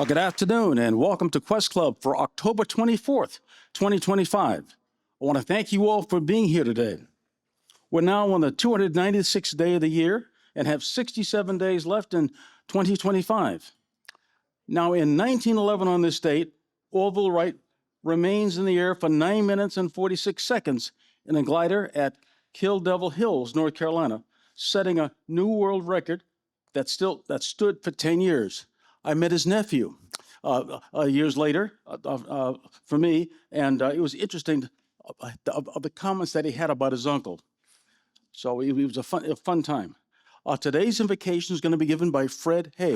Good afternoon and welcome to Quest Club for October 24th, 2025. I want to thank you all for being here today. We're now on the 296th day of the year and have 67 days left in 2025. Now, in 1911 on this date, Orville Wright remains in the air for 9 minutes and 46 seconds in a glider at Kill Devil Hills, North Carolina, setting a new world record that stood for 10 years. I met his nephew years later for me, and it was interesting of the comments that he had about his uncle. So it was a fun time. Today's invocation is going to be given by Fred Hay.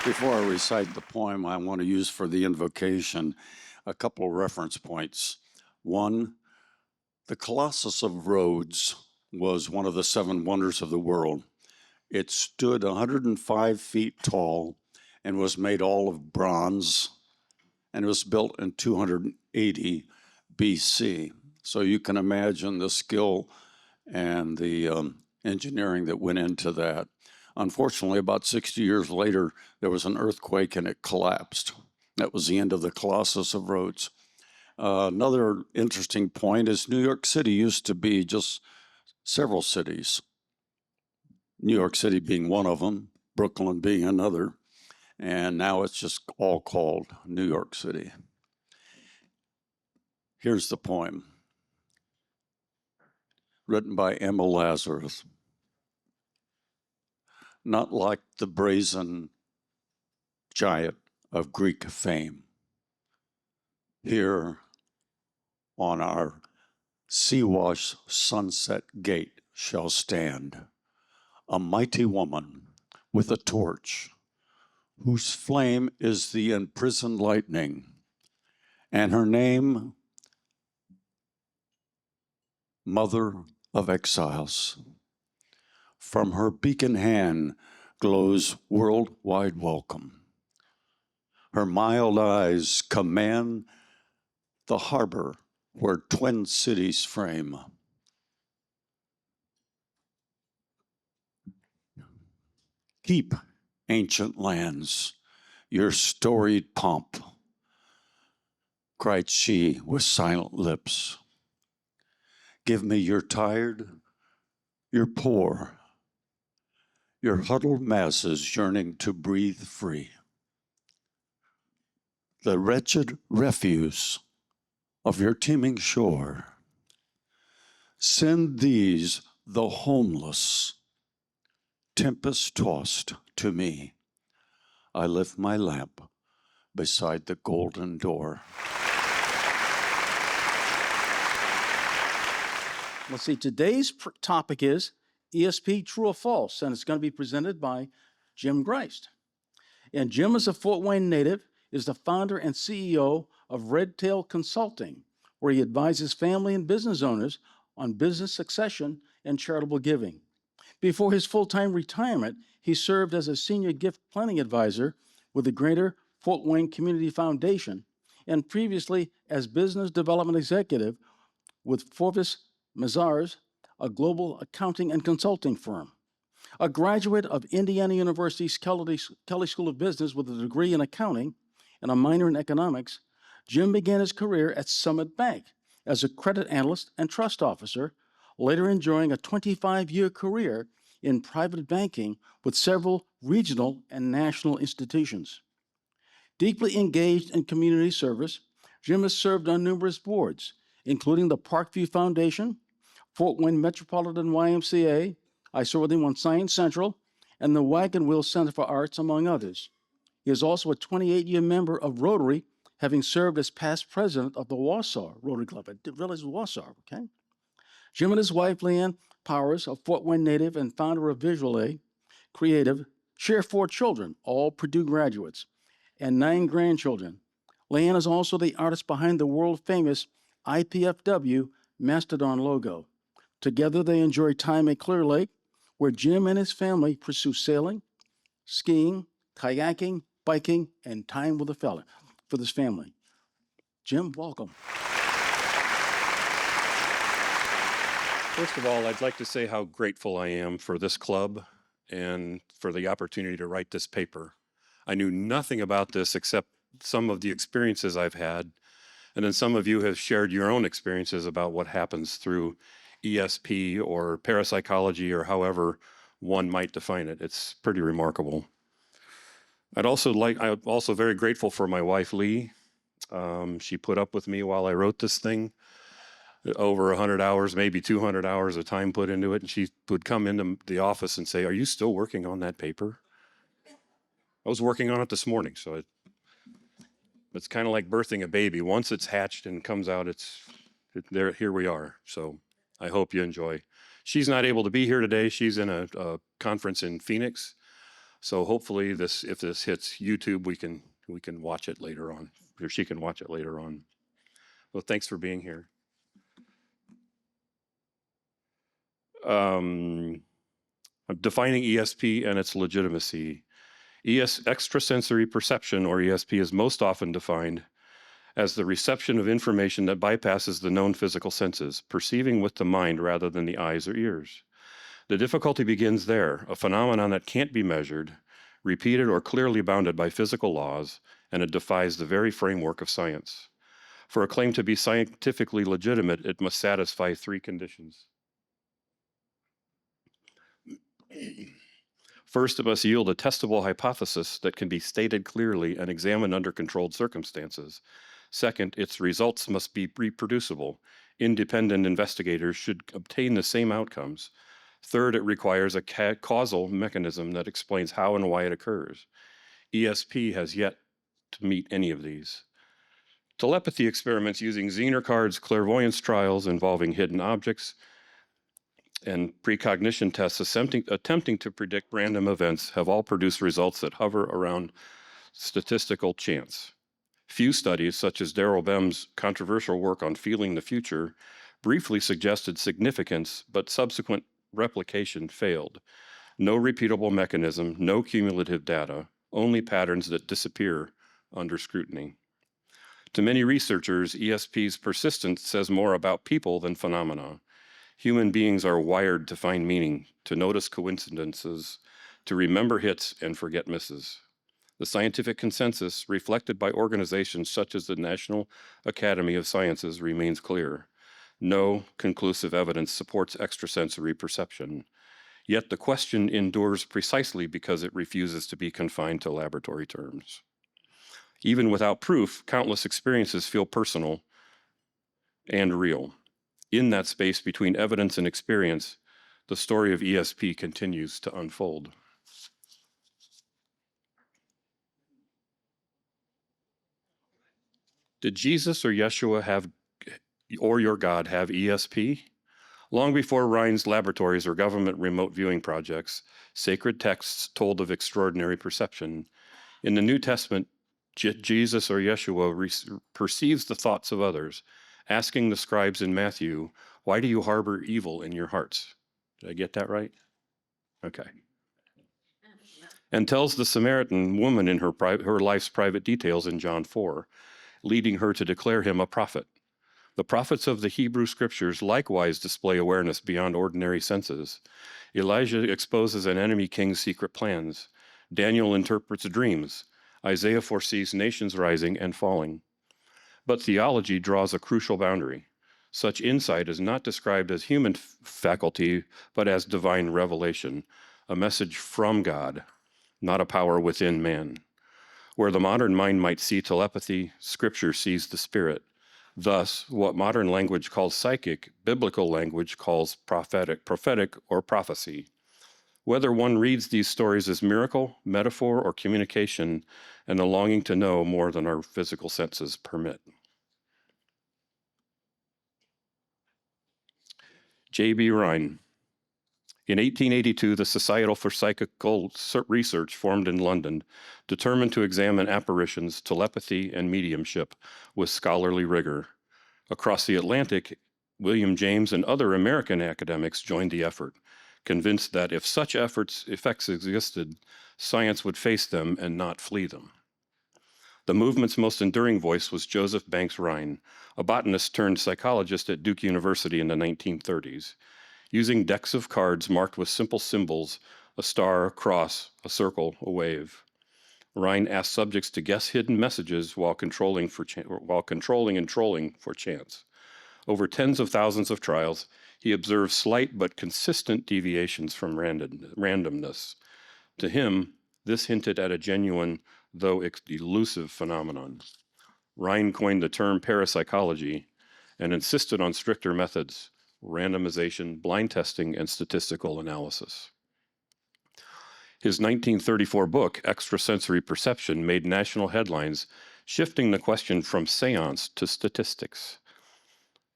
Before I recite the poem I want to use for the invocation, a couple of reference points. One, the Colossus of Rhodes was one of the 7 wonders of the world. It stood 105 feet tall and was made all of bronze, and it was built in 280 BC. So you can imagine the skill and the engineering that went into that. Unfortunately, about 60 years later, there was an earthquake and it collapsed. That was the end of the Colossus of Rhodes. Another interesting point is New York City used to be just several cities. New York City being one of them, Brooklyn being another, and now it's just all called New York City. Here's the poem, written by Emma Lazarus. Not like the brazen giant of Greek fame. Here on our sea-washed sunset gate shall stand a mighty woman with a torch, whose flame is the imprisoned lightning, and her name, Mother of Exiles. From her beacon hand glows worldwide welcome. Her mild eyes command the harbor where twin cities frame. Keep, ancient lands, your storied pomp, cried she with silent lips. Give me your tired, your poor, your huddled masses yearning to breathe free. The wretched refuse of your teeming shore. Send these, the homeless, tempest-tossed to me. I lift my lamp beside the golden door. Let's see, today's topic is ESP True or False, and it's going to be presented by Jim Geist. And Jim is a Fort Wayne native, is the founder and CEO of Red Tail Consulting, where he advises family and business owners on business succession and charitable giving. Before his full-time retirement, he served as a senior gift planning advisor with the Greater Fort Wayne Community Foundation, and previously as business development executive with Forvis Mazars, a global accounting and consulting firm. A graduate of Indiana University's Kelley School of Business with a degree in accounting and a minor in economics, Jim began his career at Summit Bank as a credit analyst and trust officer, later enjoying a 25-year career in private banking with several regional and national institutions. Deeply engaged in community service, Jim has served on numerous boards, including the Parkview Foundation, Fort Wayne Metropolitan YMCA, I served with him on Science Central, and the Wagon Wheel Center for Arts, among others. He is also a 28-year member of Rotary, having served as past president of the Warsaw Rotary Club. I didn't realize it was Warsaw, okay? Jim and his wife, Leanne Powers, a Fort Wayne native and founder of Visual A Creative, share 4 children, all Purdue graduates, and 9 grandchildren. Leanne is also the artist behind the world-famous IPFW Mastodon logo. Together, they enjoy time at Clear Lake, where Jim and his family pursue sailing, skiing, kayaking, biking, and time with for this family. Jim, welcome. First of all, I'd like to say how grateful I am for this club and for the opportunity to write this paper. I knew nothing about this except some of the experiences I've had, and then some of you have shared your own experiences about what happens through ESP or parapsychology or however one might define it. It's pretty remarkable. I'm also very grateful for my wife, Lee. She put up with me while I wrote this thing. Over 100 hours, maybe 200 hours of time put into it. And she would come into the office and say, "Are you still working on that paper?" I was working on it this morning. So it's kind of like birthing a baby. Once it's hatched and comes out, here we are. So I hope you enjoy. She's not able to be here today. She's in a conference in Phoenix. So hopefully if this hits YouTube, we can watch it later on, or she can watch it later on. Well, thanks for being here. Defining ESP and its legitimacy. Extrasensory perception, or ESP, is most often defined as the reception of information that bypasses the known physical senses, perceiving with the mind rather than the eyes or ears. The difficulty begins there, a phenomenon that can't be measured, repeated, or clearly bounded by physical laws, and it defies the very framework of science. For a claim to be scientifically legitimate, it must satisfy three conditions. First, it must yield a testable hypothesis that can be stated clearly and examined under controlled circumstances. Second, its results must be reproducible. Independent investigators should obtain the same outcomes. Third, it requires a causal mechanism that explains how and why it occurs. ESP has yet to meet any of these. Telepathy experiments using Zener cards, clairvoyance trials involving hidden objects, and precognition tests attempting to predict random events have all produced results that hover around statistical chance. Few studies, such as Daryl Bem's controversial work on feeling the future, briefly suggested significance, but subsequent replication failed. No repeatable mechanism, no cumulative data, only patterns that disappear under scrutiny. To many researchers, ESP's persistence says more about people than phenomena. Human beings are wired to find meaning, to notice coincidences, to remember hits and forget misses. The scientific consensus, reflected by organizations such as the National Academy of Sciences, remains clear. No conclusive evidence supports extrasensory perception. Yet the question endures precisely because it refuses to be confined to laboratory terms. Even without proof, countless experiences feel personal and real. In that space between evidence and experience, the story of ESP continues to unfold. Did Jesus or Yeshua or your God have ESP? Long before Rhine's laboratories or government remote viewing projects, sacred texts told of extraordinary perception. In the New Testament, Jesus or Yeshua perceives the thoughts of others, asking the scribes in Matthew, "Why do you harbor evil in your hearts?" Did I get that right? Okay. And tells the Samaritan woman in her life's private details in John 4, leading her to declare him a prophet. The prophets of the Hebrew scriptures likewise display awareness beyond ordinary senses. Elijah exposes an enemy king's secret plans. Daniel interprets dreams. Isaiah foresees nations rising and falling. But theology draws a crucial boundary. Such insight is not described as human faculty, but as divine revelation, a message from God, not a power within man. Where the modern mind might see telepathy, Scripture sees the spirit. Thus, what modern language calls psychic, biblical language calls prophetic or prophecy. Whether one reads these stories as miracle, metaphor, or communication, and a longing to know more than our physical senses permit. J.B. Rhine. In 1882, the Society for Psychical Research, formed in London, determined to examine apparitions, telepathy, and mediumship with scholarly rigor. Across the Atlantic, William James and other American academics joined the effort, convinced that if such effects existed, science would face them and not flee them. The movement's most enduring voice was Joseph Banks Rhine, a botanist turned psychologist at Duke University in the 1930s. Using decks of cards marked with simple symbols a star, a cross, a circle, a wave. Rhine asked subjects to guess hidden messages while controlling and trolling for chance. Over tens of thousands of trials, he observed slight but consistent deviations from randomness. To him, this hinted at a genuine, though elusive phenomenon. Rhine coined the term parapsychology and insisted on stricter methods, randomization, blind testing, and statistical analysis. His 1934 book, Extrasensory Perception, made national headlines, shifting the question from seance to statistics.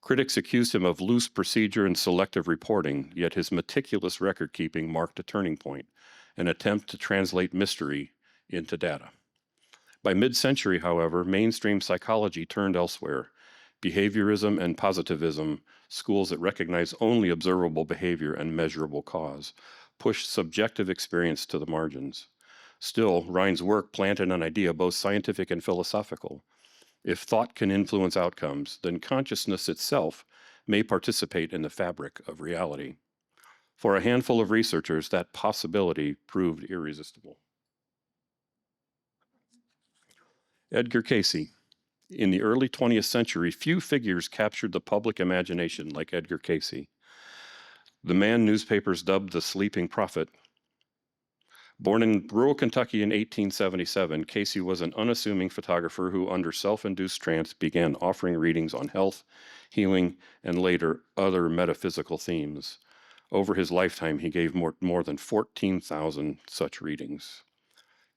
Critics accused him of loose procedure and selective reporting, yet his meticulous record-keeping marked a turning point, an attempt to translate mystery into data. By mid-century, however, mainstream psychology turned elsewhere. Behaviorism and positivism, schools that recognize only observable behavior and measurable cause, pushed subjective experience to the margins. Still, Rhine's work planted an idea both scientific and philosophical. If thought can influence outcomes, then consciousness itself may participate in the fabric of reality. For a handful of researchers, that possibility proved irresistible. Edgar Cayce. In the early 20th century, few figures captured the public imagination like Edgar Cayce. The man newspapers dubbed the sleeping prophet. Born in rural Kentucky in 1877, Cayce was an unassuming photographer who, under self-induced trance, began offering readings on health, healing, and later other metaphysical themes. Over his lifetime, he gave more than 14,000 such readings.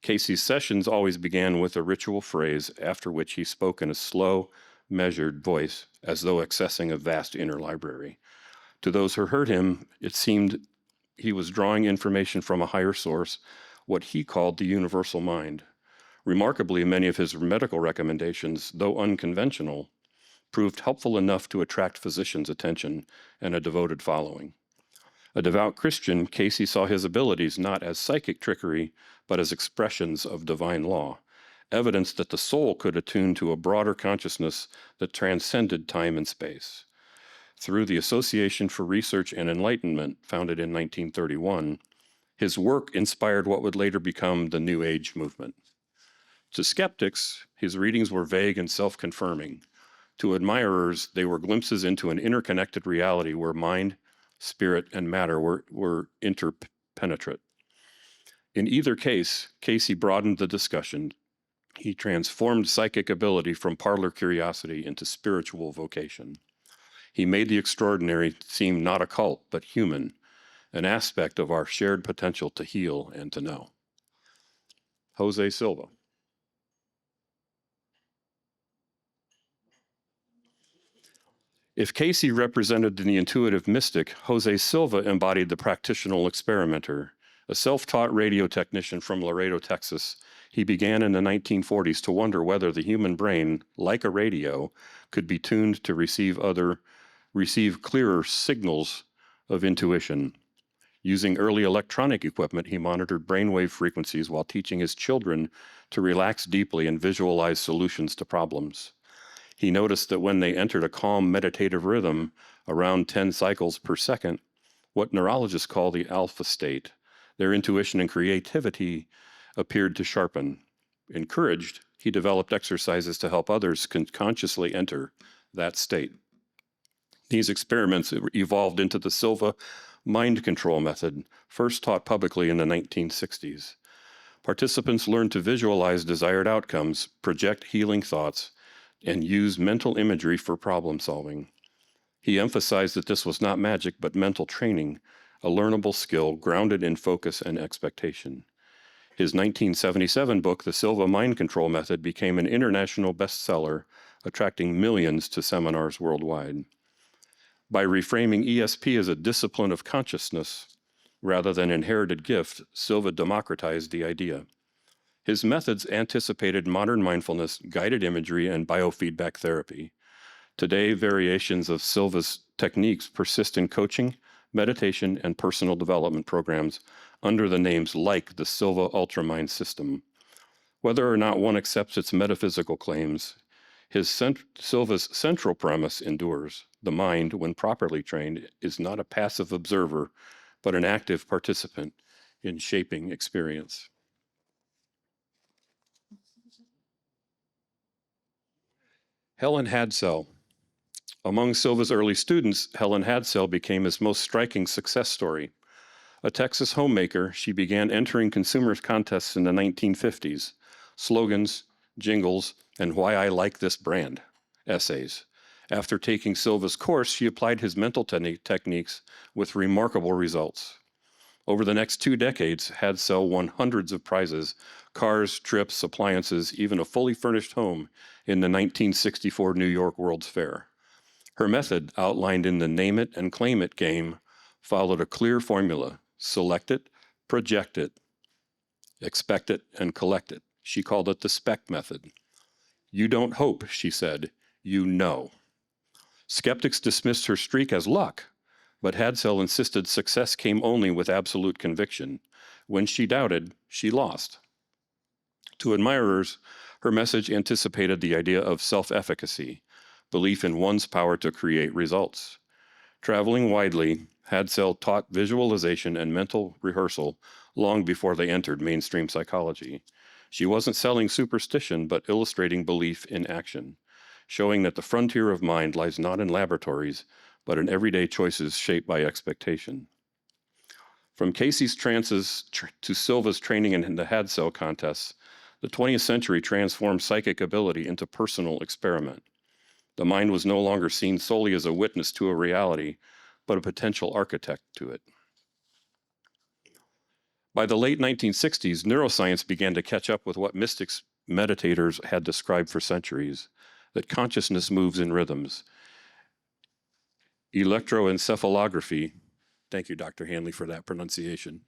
Cayce's sessions always began with a ritual phrase, after which he spoke in a slow, measured voice, as though accessing a vast inner library. To those who heard him, it seemed he was drawing information from a higher source, what he called the universal mind. Remarkably, many of his medical recommendations, though unconventional, proved helpful enough to attract physicians' attention and a devoted following. A devout Christian, Cayce saw his abilities not as psychic trickery, but as expressions of divine law, evidence that the soul could attune to a broader consciousness that transcended time and space. Through the Association for Research and Enlightenment, founded in 1931, his work inspired what would later become the New Age movement. To skeptics, his readings were vague and self-confirming. To admirers, they were glimpses into an interconnected reality where mind, spirit, and matter were interpenetrate. In either case, Cayce broadened the discussion. He transformed psychic ability from parlor curiosity into spiritual vocation. He made the extraordinary seem not occult, but human, an aspect of our shared potential to heal and to know. Jose Silva. If Cayce represented the intuitive mystic, Jose Silva embodied the practitioner experimenter. A self-taught radio technician from Laredo, Texas, he began in the 1940s to wonder whether the human brain, like a radio, could be tuned to receive clearer signals of intuition. Using early electronic equipment, he monitored brainwave frequencies while teaching his children to relax deeply and visualize solutions to problems. He noticed that when they entered a calm meditative rhythm, around 10 cycles per second, what neurologists call the alpha state, their intuition and creativity appeared to sharpen. Encouraged, he developed exercises to help others consciously enter that state. These experiments evolved into the Silva mind control method, first taught publicly in the 1960s. Participants learned to visualize desired outcomes, project healing thoughts, and use mental imagery for problem solving. He emphasized that this was not magic, but mental training, a learnable skill grounded in focus and expectation. His 1977 book, The Silva Mind Control Method, became an international bestseller, attracting millions to seminars worldwide. By reframing ESP as a discipline of consciousness rather than inherited gift, Silva democratized the idea. His methods anticipated modern mindfulness, guided imagery, and biofeedback therapy. Today, variations of Silva's techniques persist in coaching, meditation, and personal development programs under the names like the Silva Ultramind System. Whether or not one accepts its metaphysical claims, Silva's central premise endures. The mind, when properly trained, is not a passive observer, but an active participant in shaping experience. Helen Hadsell. Among Silva's early students, Helen Hadsell became his most striking success story. A Texas homemaker, she began entering consumer contests in the 1950s, slogans, jingles, and why I like this brand essays. After taking Silva's course, she applied his mental techniques with remarkable results. Over the next 2 decades, Hadsell won hundreds of prizes, cars, trips, appliances, even a fully furnished home in the 1964 New York World's Fair. Her method, outlined in the Name It and Claim It game, followed a clear formula: select it, project it, expect it, and collect it. She called it the SPEC method. You don't hope, she said, you know. Skeptics dismissed her streak as luck, but Hadsell insisted success came only with absolute conviction. When she doubted, she lost. To admirers, her message anticipated the idea of self-efficacy, belief in one's power to create results. Traveling widely, Hadsell taught visualization and mental rehearsal long before they entered mainstream psychology. She wasn't selling superstition, but illustrating belief in action, showing that the frontier of mind lies not in laboratories, but in everyday choices shaped by expectation. From Casey's trances to Silva's training in the Hadsell contests, the 20th century transformed psychic ability into personal experiment. The mind was no longer seen solely as a witness to a reality, but a potential architect to it. By the late 1960s, neuroscience began to catch up with what mystics, meditators had described for centuries, that consciousness moves in rhythms. Electroencephalography, thank you, Dr. Hanley, for that pronunciation,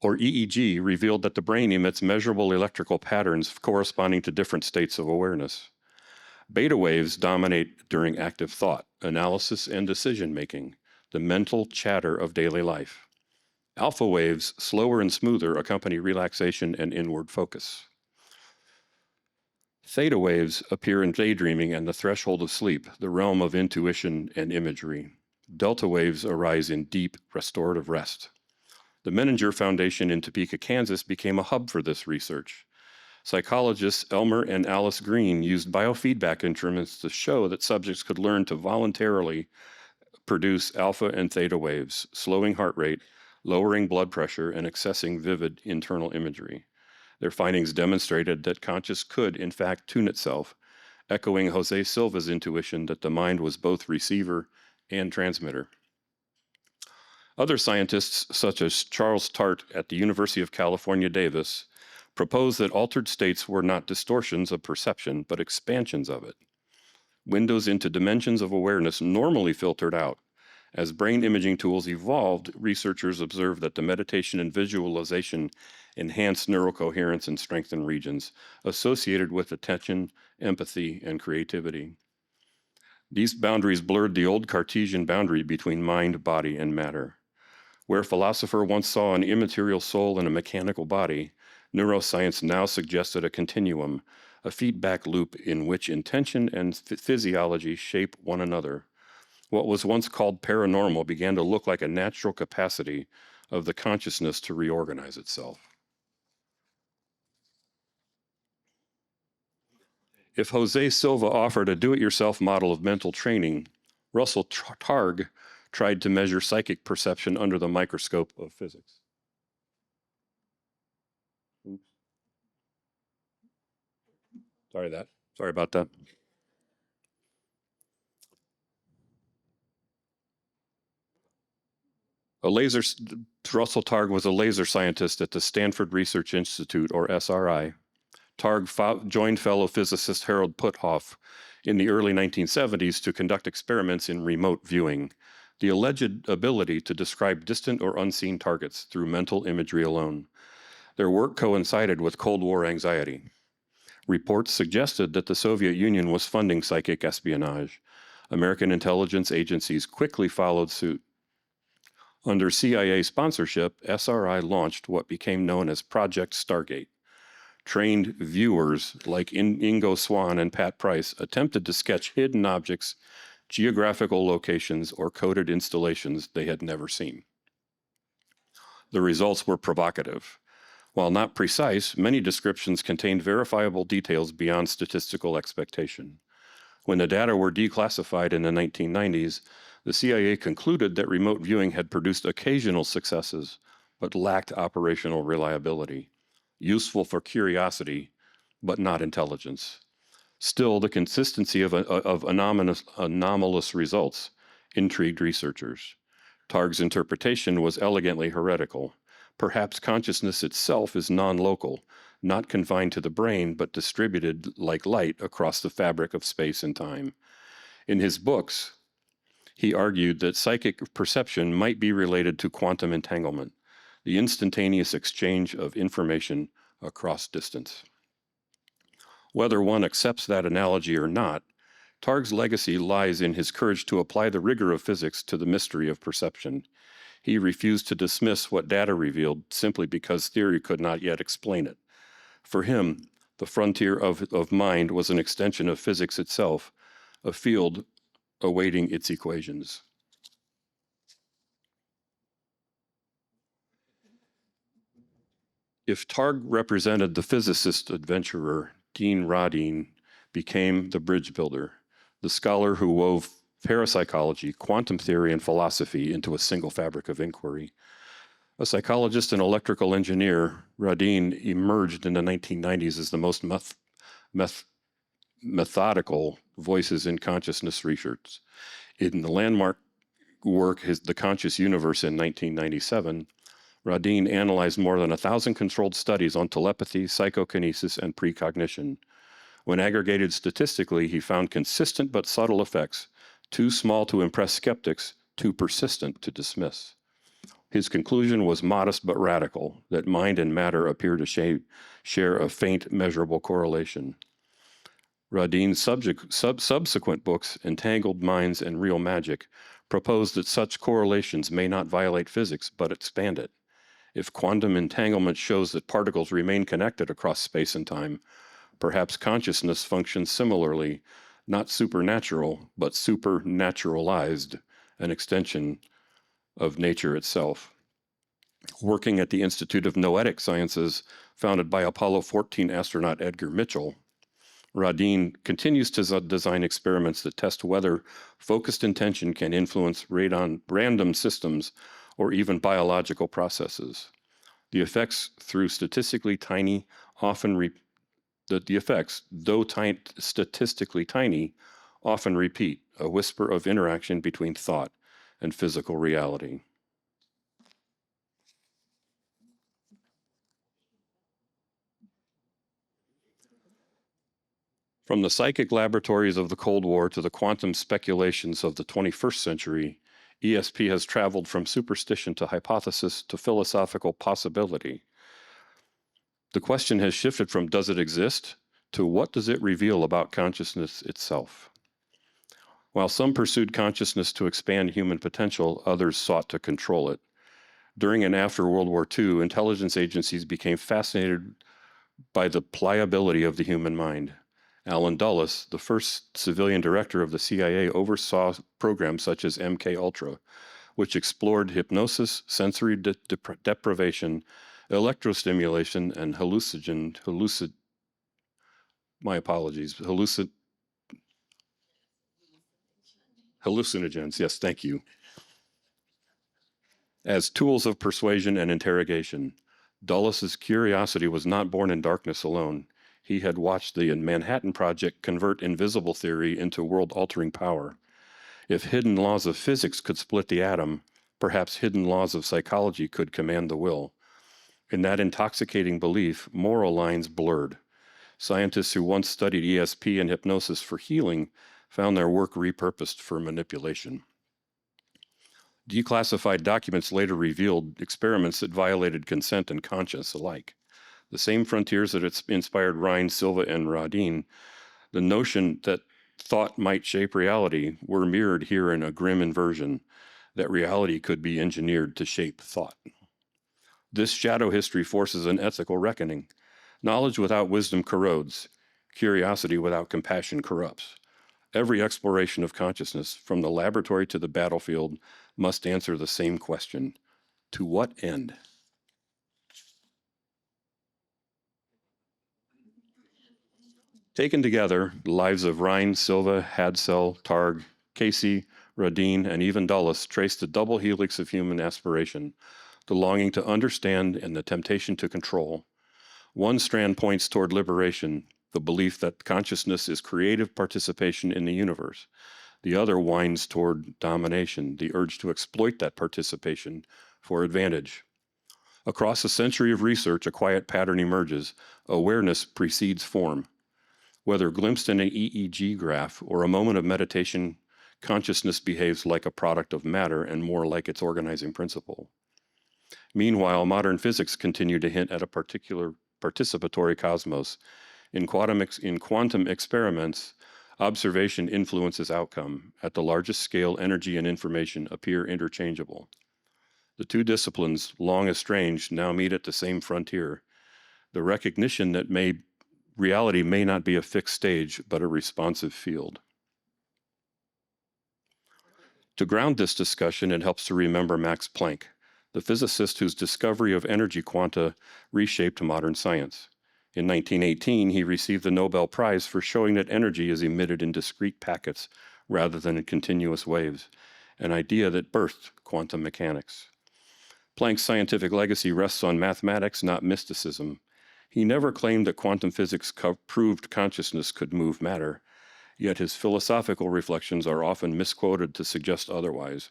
or EEG, revealed that the brain emits measurable electrical patterns corresponding to different states of awareness. Beta waves dominate during active thought, analysis, and decision-making, the mental chatter of daily life. Alpha waves, slower and smoother, accompany relaxation and inward focus. Theta waves appear in daydreaming and the threshold of sleep, the realm of intuition and imagery. Delta waves arise in deep, restorative rest. The Menninger Foundation in Topeka, Kansas became a hub for this research. Psychologists Elmer and Alice Green used biofeedback instruments to show that subjects could learn to voluntarily produce alpha and theta waves, slowing heart rate, lowering blood pressure, and accessing vivid internal imagery. Their findings demonstrated that conscious could, in fact, tune itself, echoing Jose Silva's intuition that the mind was both receiver and transmitter. Other scientists, such as Charles Tart at the University of California, Davis, proposed that altered states were not distortions of perception, but expansions of it. Windows into dimensions of awareness normally filtered out. As brain imaging tools evolved, researchers observed that the meditation and visualization enhanced neural coherence and strengthened regions associated with attention, empathy, and creativity. These boundaries blurred the old Cartesian boundary between mind, body, and matter. Where a philosopher once saw an immaterial soul in a mechanical body, neuroscience now suggested a continuum, a feedback loop in which intention and physiology shape one another. What was once called paranormal began to look like a natural capacity of the consciousness to reorganize itself. If Jose Silva offered a do-it-yourself model of mental training, Russell Targ tried to measure psychic perception under the microscope of physics. Oops. Sorry about that. Russell Targ was a laser scientist at the Stanford Research Institute, or SRI. Targ joined fellow physicist Harold Puthoff in the early 1970s to conduct experiments in remote viewing, the alleged ability to describe distant or unseen targets through mental imagery alone. Their work coincided with Cold War anxiety. Reports suggested that the Soviet Union was funding psychic espionage. American intelligence agencies quickly followed suit. Under CIA sponsorship, SRI launched what became known as Project Stargate. Trained viewers like Ingo Swann and Pat Price attempted to sketch hidden objects, geographical locations, or coded installations they had never seen. The results were provocative. While not precise, many descriptions contained verifiable details beyond statistical expectation. When the data were declassified in the 1990s, the CIA concluded that remote viewing had produced occasional successes, but lacked operational reliability, useful for curiosity, but not intelligence. Still, the consistency of anomalous results intrigued researchers. Targ's interpretation was elegantly heretical. Perhaps consciousness itself is non-local, not confined to the brain, but distributed like light across the fabric of space and time. In his books, he argued that psychic perception might be related to quantum entanglement, the instantaneous exchange of information across distance. Whether one accepts that analogy or not, Targ's legacy lies in his courage to apply the rigor of physics to the mystery of perception. He refused to dismiss what data revealed simply because theory could not yet explain it. For him, the frontier of mind was an extension of physics itself, a field awaiting its equations. If Targ represented the physicist adventurer, Dean Radin became the bridge builder, the scholar who wove parapsychology, quantum theory, and philosophy into a single fabric of inquiry. A psychologist and electrical engineer, Radin emerged in the 1990s as the most methodical voices in consciousness research. In the landmark work, The Conscious Universe in 1997, Radin analyzed more than 1,000 controlled studies on telepathy, psychokinesis, and precognition. When aggregated statistically, he found consistent but subtle effects, too small to impress skeptics, too persistent to dismiss. His conclusion was modest but radical, that mind and matter appear to share a faint, measurable correlation. Radin's subsequent books, Entangled Minds and Real Magic, proposed that such correlations may not violate physics, but expand it. If quantum entanglement shows that particles remain connected across space and time, perhaps consciousness functions similarly, not supernatural, but supernaturalized, an extension of nature itself. Working at the Institute of Noetic Sciences, founded by Apollo 14 astronaut Edgar Mitchell, Radin continues to design experiments that test whether focused intention can influence random systems or even biological processes. The effects, though statistically tiny, often repeat, a whisper of interaction between thought and physical reality. From the psychic laboratories of the Cold War to the quantum speculations of the 21st century, ESP has traveled from superstition to hypothesis to philosophical possibility. The question has shifted from does it exist to what does it reveal about consciousness itself? While some pursued consciousness to expand human potential, others sought to control it. During and after World War II, intelligence agencies became fascinated by the pliability of the human mind. Allen Dulles, the first civilian director of the CIA, oversaw programs such as MK-Ultra, which explored hypnosis, sensory deprivation, electrostimulation, and hallucinogens. Yes, thank you. As tools of persuasion and interrogation. Dulles' curiosity was not born in darkness alone. He had watched the Manhattan Project convert invisible theory into world-altering power. If hidden laws of physics could split the atom, perhaps hidden laws of psychology could command the will. In that intoxicating belief, moral lines blurred. Scientists who once studied ESP and hypnosis for healing found their work repurposed for manipulation. Declassified documents later revealed experiments that violated consent and conscience alike. The same frontiers that inspired Rhine, Silva, and Radin, the notion that thought might shape reality, were mirrored here in a grim inversion, that reality could be engineered to shape thought. This shadow history forces an ethical reckoning. Knowledge without wisdom corrodes. Curiosity without compassion corrupts. Every exploration of consciousness, from the laboratory to the battlefield, must answer the same question: to what end? Taken together, the lives of Rhine, Silva, Hadsell, Targ, Casey, Radin, and even Dulles trace the double helix of human aspiration, the longing to understand and the temptation to control. One strand points toward liberation, the belief that consciousness is creative participation in the universe. The other winds toward domination, the urge to exploit that participation for advantage. Across a century of research, a quiet pattern emerges. Awareness precedes form. Whether glimpsed in an EEG graph or a moment of meditation, consciousness behaves like a product of matter and more like its organizing principle. Meanwhile, modern physics continue to hint at a particular participatory cosmos. In quantum experiments, observation influences outcome. At the largest scale, energy and information appear interchangeable. The two disciplines, long estranged, now meet at the same frontier. The recognition that reality may not be a fixed stage, but a responsive field. To ground this discussion, it helps to remember Max Planck, the physicist whose discovery of energy quanta reshaped modern science. In 1918, he received the Nobel Prize for showing that energy is emitted in discrete packets rather than in continuous waves, an idea that birthed quantum mechanics. Planck's scientific legacy rests on mathematics, not mysticism. He never claimed that quantum physics proved consciousness could move matter, yet his philosophical reflections are often misquoted to suggest otherwise.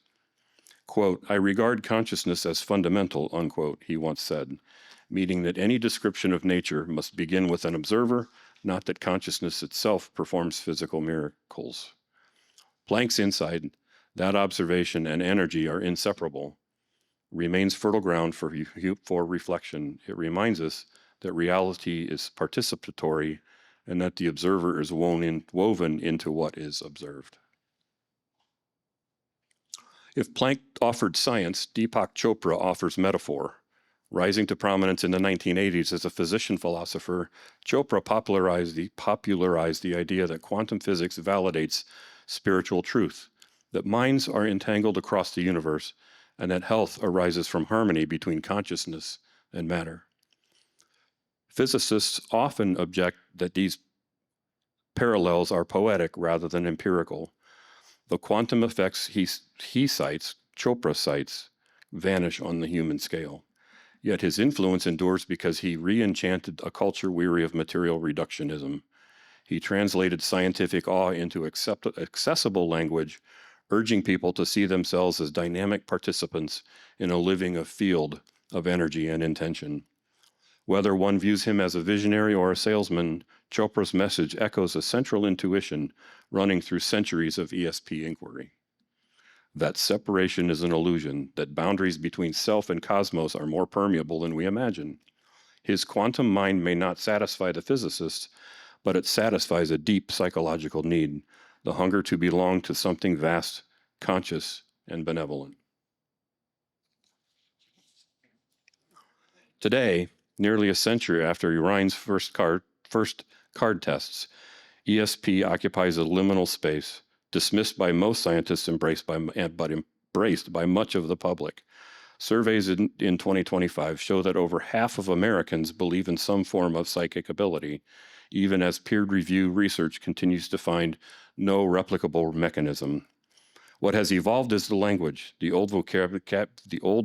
Quote, "I regard consciousness as fundamental," unquote, he once said, meaning that any description of nature must begin with an observer, not that consciousness itself performs physical miracles. Planck's insight, that observation and energy are inseparable, remains fertile ground for reflection. It reminds us that reality is participatory and that the observer is woven into what is observed. If Planck offered science, Deepak Chopra offers metaphor. Rising to prominence in the 1980s as a physician philosopher, Chopra popularized the idea that quantum physics validates spiritual truth, that minds are entangled across the universe, and that health arises from harmony between consciousness and matter. Physicists often object that these parallels are poetic rather than empirical. The quantum effects he cites, Chopra cites, vanish on the human scale. Yet his influence endures because he re-enchanted a culture weary of material reductionism. He translated scientific awe into accessible language, urging people to see themselves as dynamic participants in a living field of energy and intention. Whether one views him as a visionary or a salesman, Chopra's message echoes a central intuition running through centuries of ESP inquiry. That separation is an illusion, that boundaries between self and cosmos are more permeable than we imagine. His quantum mind may not satisfy the physicist, but it satisfies a deep psychological need, the hunger to belong to something vast, conscious, and benevolent. Today, nearly a century after Rhine's first card tests, ESP occupies a liminal space, dismissed by most scientists, but embraced by much of the public. Surveys in 2025 show that over half of Americans believe in some form of psychic ability, even as peer-reviewed research continues to find no replicable mechanism. What has evolved is the language. The old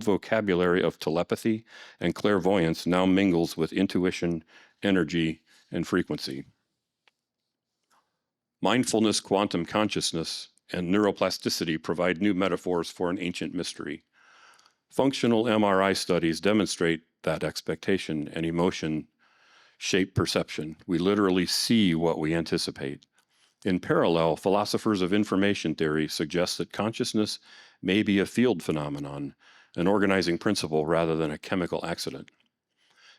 vocabulary of telepathy and clairvoyance now mingles with intuition, energy, and frequency. Mindfulness, quantum consciousness, and neuroplasticity provide new metaphors for an ancient mystery. Functional MRI studies demonstrate that expectation and emotion shape perception. We literally see what we anticipate. In parallel, philosophers of information theory suggest that consciousness may be a field phenomenon, an organizing principle rather than a chemical accident.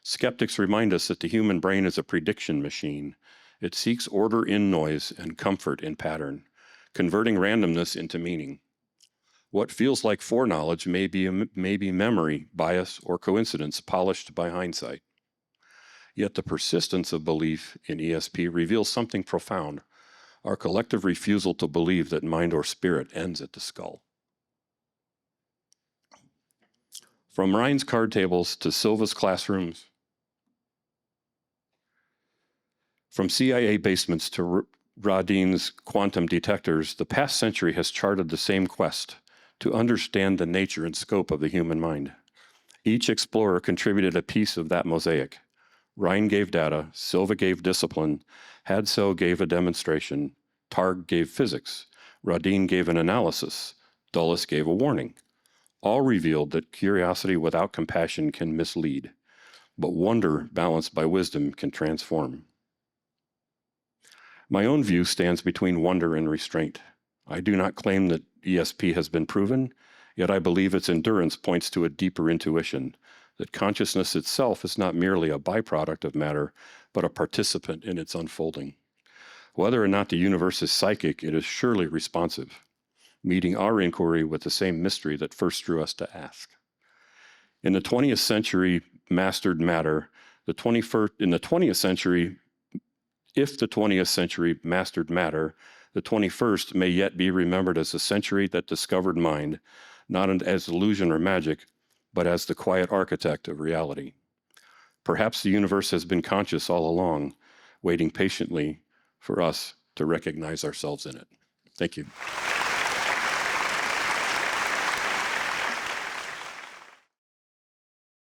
Skeptics remind us that the human brain is a prediction machine. It seeks order in noise and comfort in pattern, converting randomness into meaning. What feels like foreknowledge may be memory, bias, or coincidence polished by hindsight. Yet the persistence of belief in ESP reveals something profound, our collective refusal to believe that mind or spirit ends at the skull. From Rhine's card tables to Silva's classrooms, From CIA basements to Rodin's quantum detectors, the past century has charted the same quest to understand the nature and scope of the human mind. Each explorer contributed a piece of that mosaic. Rhine gave data, Silva gave discipline, Hadso gave a demonstration, Targ gave physics, Rodin gave an analysis, Dulles gave a warning. All revealed that curiosity without compassion can mislead, but wonder balanced by wisdom can transform. My own view stands between wonder and restraint. I do not claim that ESP has been proven, yet I believe its endurance points to a deeper intuition, that consciousness itself is not merely a byproduct of matter, but a participant in its unfolding. Whether or not the universe is psychic, it is surely responsive, meeting our inquiry with the same mystery that first drew us to ask. In the 20th century mastered matter, if the 20th century mastered matter, the 21st may yet be remembered as the century that discovered mind, not as illusion or magic, but as the quiet architect of reality. Perhaps the universe has been conscious all along, waiting patiently for us to recognize ourselves in it. Thank you.